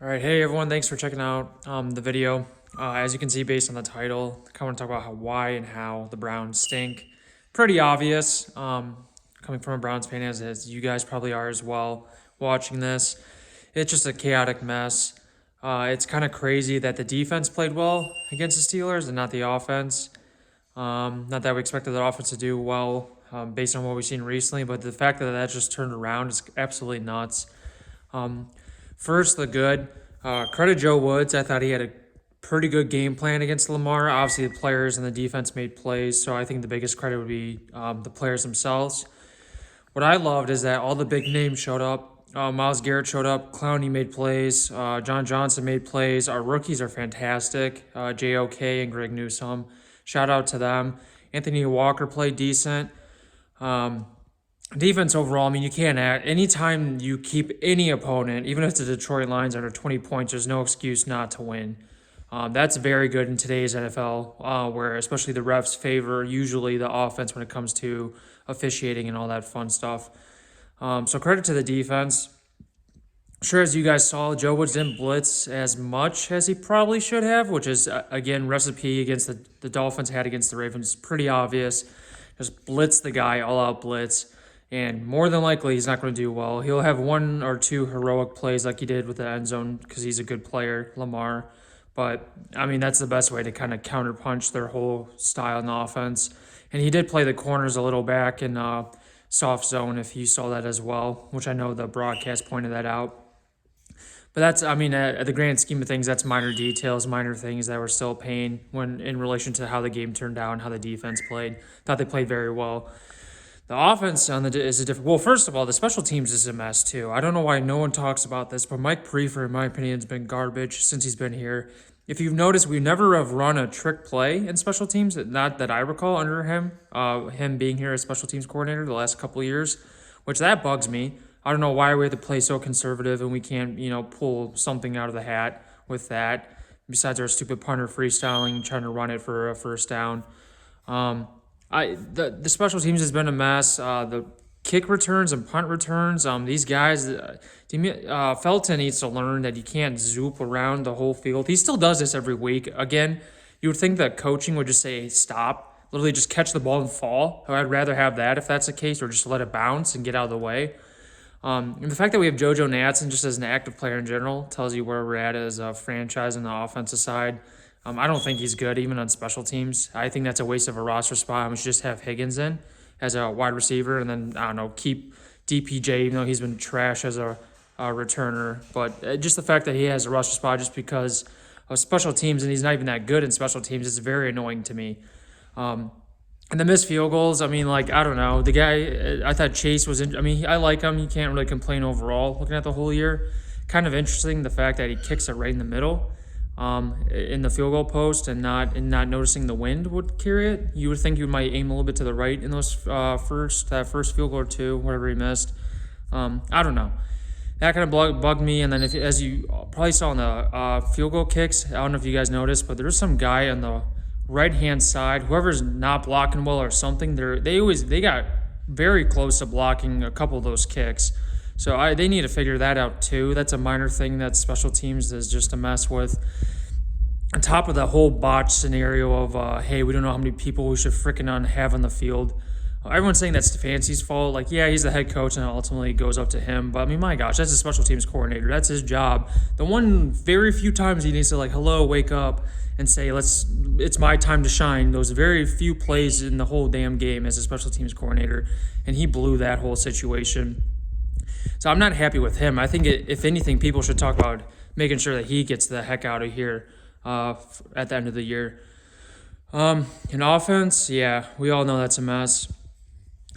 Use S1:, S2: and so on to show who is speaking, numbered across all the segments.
S1: All right, hey everyone, thanks for checking out the video. As you can see, based on the title, I kind of want to talk about why and how the Browns stink. Pretty obvious, coming from a Browns fan, as you guys probably are as well, watching this. It's just a chaotic mess. It's kind of crazy that the defense played well against the Steelers and not the offense. Not that we expected the offense to do well based on what we've seen recently, but the fact that that just turned around is absolutely nuts. Um, First, the good. Credit Joe Woods. I thought he had a pretty good game plan against Lamar. Obviously, the players and the defense made plays, so I think the biggest credit would be the players themselves. What I loved is that all the big names showed up. Myles Garrett showed up. Clowney made plays. John Johnson made plays. Our rookies are fantastic. JOK and Greg Newsome. Shout out to them. Anthony Walker played decent. Um, Defense overall, I mean, you can't act. Anytime you keep any opponent, even if the Detroit Lions under 20 points, there's no excuse not to win. That's very good in today's NFL, where especially the refs favor usually the offense when it comes to officiating and all that fun stuff. So credit to the defense. Sure, as you guys saw, Joe Woods didn't blitz as much as he probably should have, which is, again, recipe against the Dolphins had against the Ravens. Pretty obvious. Just blitz the guy, all out blitz. And more than likely, he's not going to do well. He'll have one or two heroic plays like he did with the end zone because he's a good player, Lamar. But, I mean, that's the best way to kind of counterpunch their whole style in the offense. And he did play the corners a little back in soft zone, if you saw that as well, which I know the broadcast pointed that out. But that's, I mean, at the grand scheme of things, that's minor details, minor things that were still pain when in relation to how the game turned out and how the defense played. Thought they played very well. The offense is a different. Well, first of all, the special teams is a mess too. I don't know why no one talks about this, but Mike Prefer, in my opinion, has been garbage since he's been here. If you've noticed, we never have run a trick play in special teams, not that I recall under him. Him being here as special teams coordinator the last couple of years, which that bugs me. I don't know why we have to play so conservative and we can't, pull something out of the hat with that. Besides our stupid punter freestyling, trying to run it for a first down. The special teams has been a mess. The kick returns and punt returns. These guys, Felton needs to learn that you can't zoop around the whole field. He still does this every week. Again, you would think that coaching would just say stop, literally just catch the ball and fall. I'd rather have that if that's the case, or just let it bounce and get out of the way. And the fact that we have JoJo Natson just as an active player in general tells you where we're at as a franchise on the offensive side. I don't think he's good even on special teams. I think that's a waste of a roster spot. We should just have Higgins in as a wide receiver, and then I don't know, keep DPJ even though he's been trash as a returner. But just the fact that he has a roster spot just because of special teams and he's not even that good in special teams is very annoying to me. And the missed field goals, I mean, like, I don't know. The guy, I thought Chase was in. I mean, I like him. You can't really complain overall looking at the whole year. Kind of interesting the fact that he kicks it right in the middle in the field goal post and not noticing the wind would carry it. You would think you might aim a little bit to the right in those first field goal or two, whatever he missed. I don't know. That kind of bugged me. And then as you probably saw in the field goal kicks, I don't know if you guys noticed, but there's some guy on the right hand side, whoever's not blocking well or something, they got very close to blocking a couple of those kicks. So they need to figure that out too. That's a minor thing that special teams is just a mess with. On top of the whole botch scenario of hey, we don't know how many people we should freaking have on the field. Everyone's saying that's Stefanski's fault. Like, yeah, he's the head coach and ultimately it goes up to him. But I mean, my gosh, that's a special teams coordinator. That's his job. The one very few times he needs to hello, wake up and say, it's my time to shine. Those very few plays in the whole damn game as a special teams coordinator. And he blew that whole situation. So I'm not happy with him. I think if anything, people should talk about making sure that he gets the heck out of here at the end of the year. In offense, yeah, we all know that's a mess.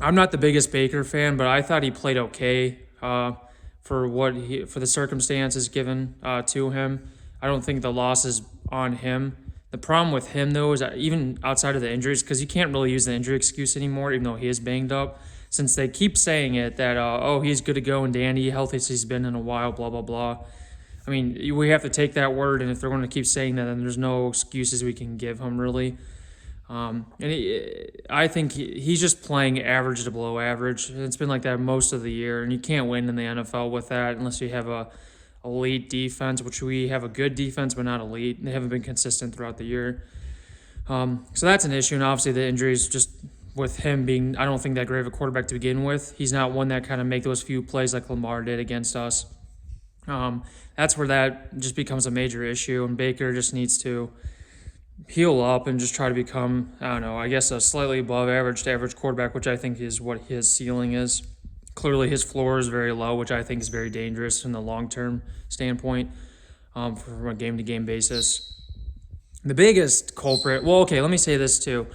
S1: I'm not the biggest Baker fan, but I thought he played okay for the circumstances given to him. I don't think the loss is on him. The problem with him, though, is that even outside of the injuries, because you can't really use the injury excuse anymore, even though he is banged up, since they keep saying it that, he's good to go and dandy, healthy as he's been in a while, blah, blah, blah. I mean, we have to take that word, and if they're going to keep saying that, then there's no excuses we can give him, really. I think he's just playing average to below average. It's been like that most of the year, and you can't win in the NFL with that unless you have a elite defense, which we have a good defense, but not elite. They haven't been consistent throughout the year. So that's an issue. And obviously the injuries just with him being, I don't think that great of a quarterback to begin with. He's not one that kind of make those few plays like Lamar did against us. That's where that just becomes a major issue. And Baker just needs to heal up and just try to become, I don't know, I guess a slightly above average to average quarterback, which I think is what his ceiling is. Clearly his floor is very low, which I think is very dangerous in the long-term standpoint from a game-to-game basis. The biggest culprit, well, okay, let me say this too.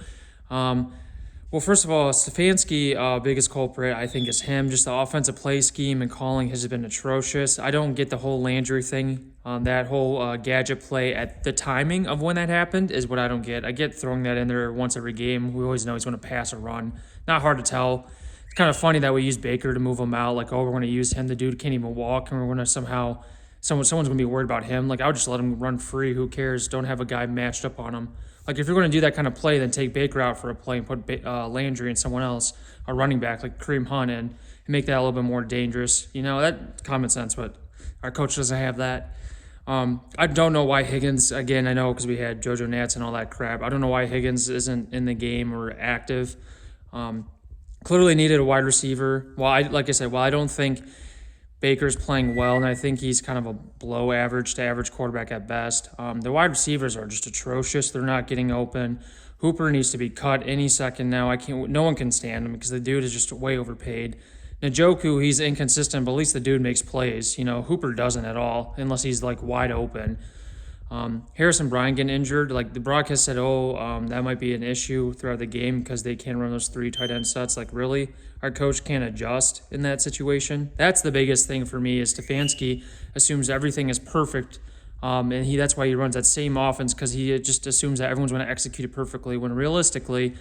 S1: Well, first of all, Stefanski, biggest culprit, I think, is him. Just the offensive play scheme and calling has been atrocious. I don't get the whole Landry thing. That whole gadget play at the timing of when that happened is what I don't get. I get throwing that in there once every game. We always know he's going to pass or run. Not hard to tell. It's kind of funny that we use Baker to move him out. Like, oh, we're going to use him. The dude can't even walk, and we're going to somehow someone's going to be worried about him. Like, I would just let him run free. Who cares? Don't have a guy matched up on him. Like, if you're going to do that kind of play, then take Baker out for a play and put Landry and someone else, a running back like Kareem Hunt, in and make that a little bit more dangerous. You know, that's common sense, but our coach doesn't have that. I don't know why Higgins, again, I know because we had JoJo Nats and all that crap. I don't know why Higgins isn't in the game or active. Clearly needed a wide receiver. Well, like I said, I don't think Baker's playing well, and I think he's kind of a below average to average quarterback at best. The wide receivers are just atrocious. They're not getting open. Hooper needs to be cut any second now. No one can stand him because the dude is just way overpaid. Njoku, he's inconsistent, but at least the dude makes plays. You know, Hooper doesn't at all unless he's like wide open. Harrison Bryant getting injured. Like the broadcast said, that might be an issue throughout the game because they can't run those 3 tight end sets. Like really, our coach can't adjust in that situation. That's the biggest thing for me is Stefanski assumes everything is perfect. And that's why he runs that same offense because he just assumes that everyone's going to execute it perfectly when realistically,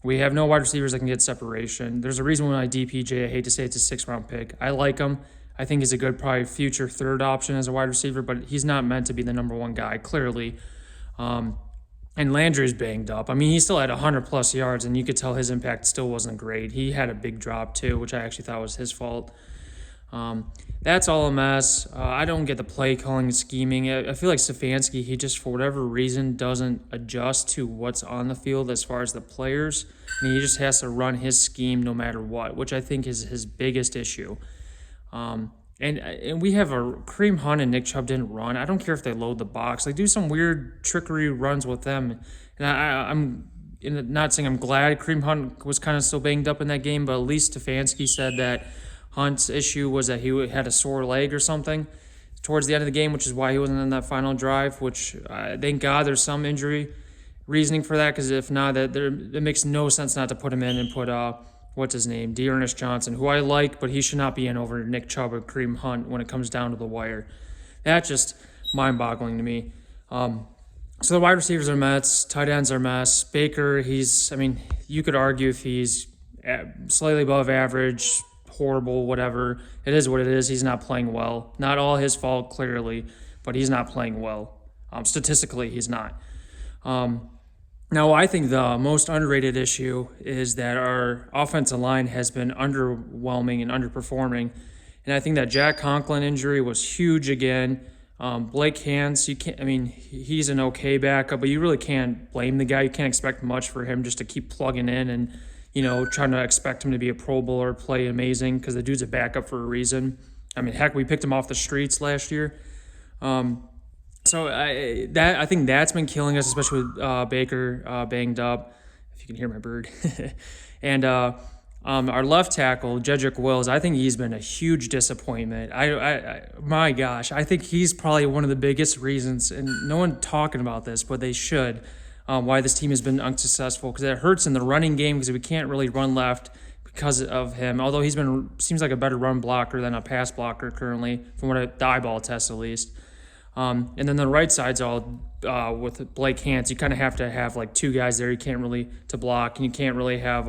S1: we have no wide receivers that can get separation. There's a reason why DPJ, I hate to say it's a 6th-round pick. I like him. I think he's a good, probably future 3rd option as a wide receiver, but he's not meant to be the number 1 guy, clearly. And Landry's banged up. I mean, he still had 100-plus yards, and you could tell his impact still wasn't great. He had a big drop, too, which I actually thought was his fault. That's all a mess. I don't get the play calling and scheming. I feel like Stefanski, he just, for whatever reason, doesn't adjust to what's on the field as far as the players. And he just has to run his scheme no matter what, which I think is his biggest issue. And we have a Kareem Hunt and Nick Chubb didn't run. I don't care if they load the box. Like, do some weird trickery runs with them. And I'm not saying I'm glad Kareem Hunt was kind of still banged up in that game, but at least Stefanski said that Hunt's issue was that he had a sore leg or something towards the end of the game, which is why he wasn't in that final drive, which thank God there's some injury reasoning for that, because if not, it makes no sense not to put him in and put, what's his name, D'Ernest Johnson, who I like, but he should not be in over Nick Chubb or Kareem Hunt when it comes down to the wire. That's just mind-boggling to me. So the wide receivers are mess, tight ends are mess. Baker, you could argue if he's slightly above average, horrible, whatever. It is what it is. He's not playing well. Not all his fault, clearly, but he's not playing well. Statistically, he's not. Now, I think the most underrated issue is that our offensive line has been underwhelming and underperforming. And I think that Jack Conklin injury was huge again. Blake Hance, he's an okay backup, but you really can't blame the guy. You can't expect much for him just to keep plugging in and, trying to expect him to be a Pro Bowler or play amazing because the dude's a backup for a reason. Heck, we picked him off the streets last year. So I think that's been killing us, especially with Baker banged up, if you can hear my bird. And our left tackle, Jedrick Wills, I think he's been a huge disappointment. My gosh, I think he's probably one of the biggest reasons, and no one talking about this, but they should, why this team has been unsuccessful, because it hurts in the running game because we can't really run left because of him, although seems like a better run blocker than a pass blocker currently, from what the eyeball test at least. And then the right side's all with Blake Hance. You kind of have to have like 2 guys there. You can't really to block, and you can't really have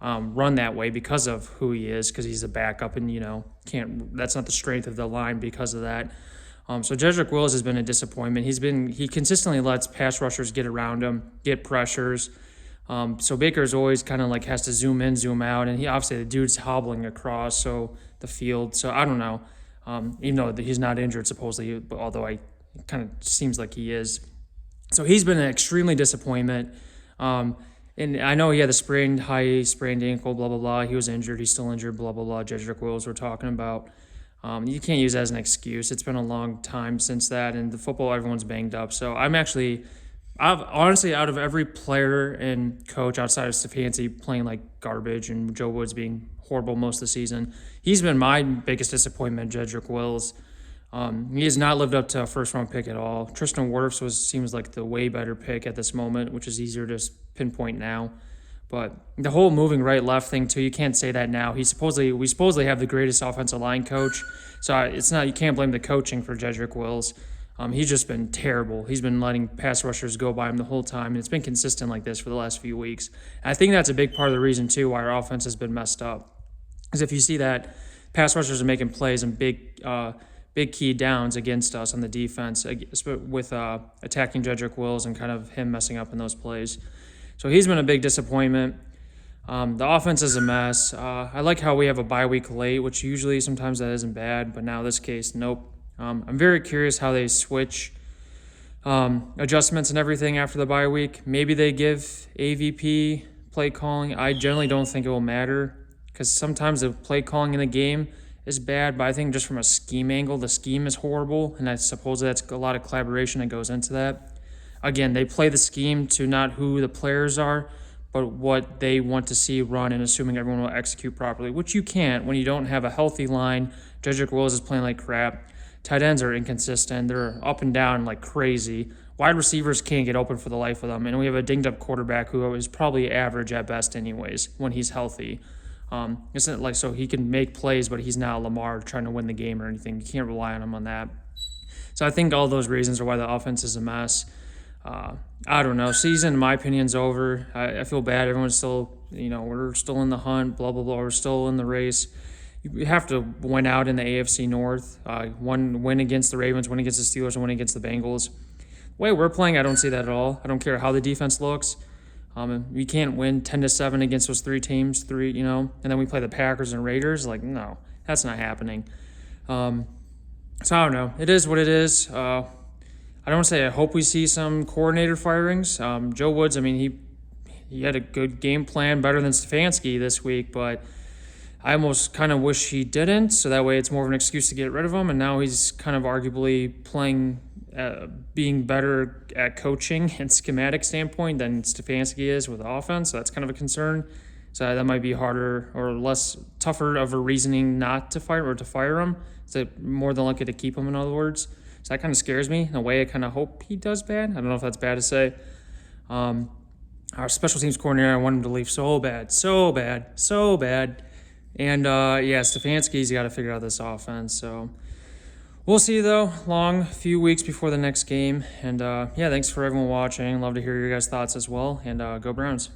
S1: run that way because of who he is, because he's a backup, and can't. That's not the strength of the line because of that. So Jedrick Wills has been a disappointment. He consistently lets pass rushers get around him, get pressures. So Baker's always kind of like has to zoom in, zoom out, and he obviously the dude's hobbling across the field. So I don't know. even though he's not injured supposedly, but although I kind of seems like he is. So he's been an extremely disappointment. And I know he had a sprained ankle, blah, blah, blah. He was injured. He's still injured, blah, blah, blah. Jedrick Wills we're talking about. You can't use that as an excuse. It's been a long time since that, and the football, everyone's banged up. So I've honestly, out of every player and coach outside of Stefanski playing like garbage and Joe Woods being horrible most of the season, he's been my biggest disappointment, Jedrick Wills. He has not lived up to a first-round pick at all. Tristan Wirfs seems like the way better pick at this moment, which is easier to pinpoint now. But the whole moving right left thing too, you can't say that now. We supposedly have the greatest offensive line coach, so it's not, you can't blame the coaching for Jedrick Wills. He's just been terrible. He's been letting pass rushers go by him the whole time, and it's been consistent like this for the last few weeks. And I think that's a big part of the reason too why our offense has been messed up. Because if you see that pass rushers are making plays and big key downs against us on the defense with attacking Jedrick Wills and kind of him messing up in those plays. So he's been a big disappointment. The offense is a mess. I like how we have a bye week late, which usually sometimes that isn't bad, but now this case, nope. I'm very curious how they switch adjustments and everything after the bye week. Maybe they give AVP play calling. I generally don't think it will matter because sometimes the play calling in the game is bad, but I think just from a scheme angle, the scheme is horrible, and I suppose that's a lot of collaboration that goes into that. Again, they play the scheme to not who the players are, but what they want to see run and assuming everyone will execute properly, which you can't when you don't have a healthy line. Jedrick Wills is playing like crap. Tight ends are inconsistent. They're up and down like crazy. Wide receivers can't get open for the life of them. And we have a dinged-up quarterback who is probably average at best anyways when he's healthy. Isn't like so he can make plays, but he's not Lamar trying to win the game or anything. You can't rely on him on that. So I think all those reasons are why the offense is a mess. I don't know. Season, in my opinion, is over. I feel bad. Everyone's still, we're still in the hunt, blah, blah, blah. We're still in the race. You have to win out in the AFC North. One win against the Ravens, win against the Steelers, and win against the Bengals. The way we're playing, I don't see that at all. I don't care how the defense looks. We can't win 10-7 against those three teams, and then we play the Packers and Raiders. Like, no, that's not happening. So I don't know. It is what it is. I don't want to say I hope we see some coordinator firings. Joe Woods, he had a good game plan, better than Stefanski this week, but I almost kind of wish he didn't, so that way it's more of an excuse to get rid of him, and now he's kind of arguably being better at coaching and schematic standpoint than Stefanski is with offense, so that's kind of a concern. So that might be harder or tougher of a reasoning not to fire or to fire him. So more than likely to keep him, in other words. So that kind of scares me. In a way, I kind of hope he does bad. I don't know if that's bad to say. Our special teams coordinator, I want him to leave so bad. And, Stefanski's got to figure out this offense. So we'll see, though. Long few weeks before the next game. And, thanks for everyone watching. Love to hear your guys' thoughts as well. And go Browns.